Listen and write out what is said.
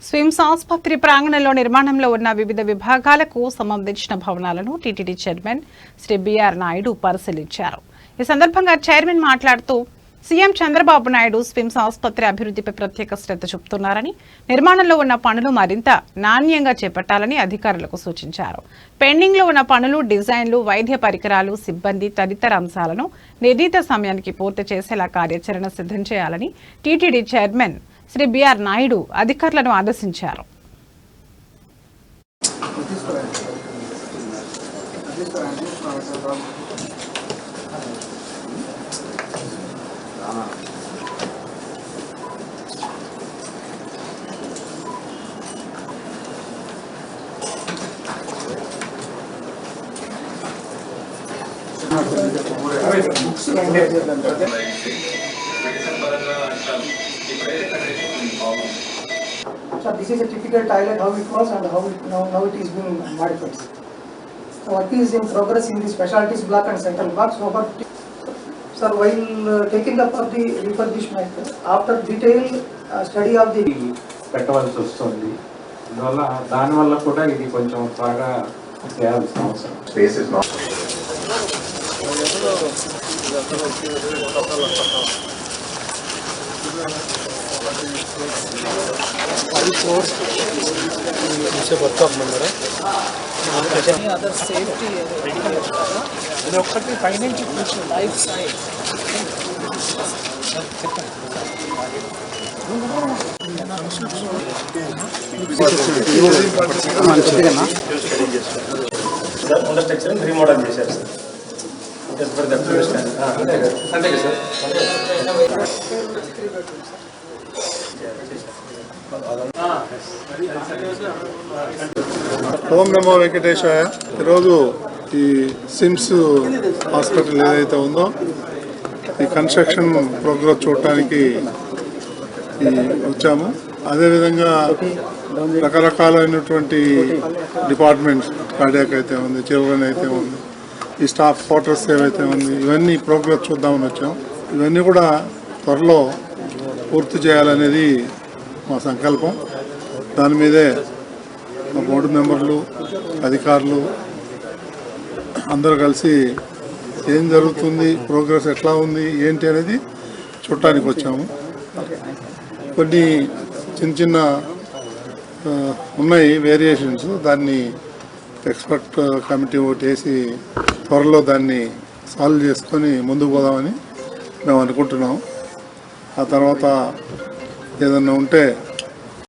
స్విమ్స్ ఆసుపత్రి ప్రాంగణంలో నిర్మాణంలో ఉన్న వివిధ విభాగాలకు సంబంధించిన భవనాలను టీటీడీ చైర్మన్ శ్రీ బిఆర్ నాయుడు పరిశీలించారు. ఈ సందర్భంగా చైర్మన్ మాట్లాడుతూ సీఎం చంద్రబాబు నాయుడు స్విమ్స్ ఆసుపత్రి అభివృద్ధిపై ప్రత్యేక శ్రద్ధ చూపుతున్నారని, నిర్మాణంలో ఉన్న పనులు మరింత నాణ్యంగా చేపట్టాలని అధికారులకు సూచించారు. పెండింగ్ లో ఉన్న పనులు, డిజైన్లు, వైద్య పరికరాలు, సిబ్బంది తదితర అంశాలను నిర్ణీత సమయానికి పూర్తి చేసేలా కార్యాచరణ సిద్ధం చేయాలని టీటీడీ చైర్మన్ శ్రీ బిఆర్ నాయుడు అధికారులను ఆదేశించారు. So this is a typical toilet, how it was and how it now it is being modified. So work is in progress in the specialties block and central block. So but sir, while taking up of the refurbishment, after detailed study of the పెట్టవలసి వస్తుంది. దానివల్ల కూడా ఇది కొంచెం బాగా చేయాల్సిన అవసరం. Space is not other safety ఇది ఒక్కటి finance life side structure remodel చేశారు సార్. అంతే సార్. ఓం నమో వెంకటేశాయ. ఈరోజు ఈ సిమ్స్ హాస్పిటల్ ఏదైతే ఉందో ఈ కన్స్ట్రక్షన్ ప్రోగ్రెస్ చూడటానికి వచ్చాము. అదేవిధంగా రకరకాలైనటువంటి డిపార్ట్మెంట్స్, కార్డియాక్ అయితే ఉంది, చిల్డ్రన్ అయితే ఉంది, ఈ స్టాఫ్ క్వార్టర్స్ ఏవైతే ఉంది, ఇవన్నీ ప్రోగ్రెస్ చూద్దామని వచ్చాం. ఇవన్నీ కూడా త్వరలో పూర్తి చేయాలనేది మా సంకల్పం. దాని మీదే మా బోర్డు మెంబర్లు, అధికారులు అందరూ కలిసి ఏం జరుగుతుంది, ప్రోగ్రెస్ ఎట్లా ఉంది, ఏంటి అనేది చూడటానికి వచ్చాము. కొన్ని చిన్న చిన్న ఉన్నాయి వేరియేషన్స్, దాన్ని ఎక్స్పర్ట్ కమిటీ ఒకటి వేసి త్వరలో దాన్ని సాల్వ్ చేసుకొని ముందుకు పోదామని మేము అనుకుంటున్నాం. ఆ తర్వాత ఏదన్నా ఉంటే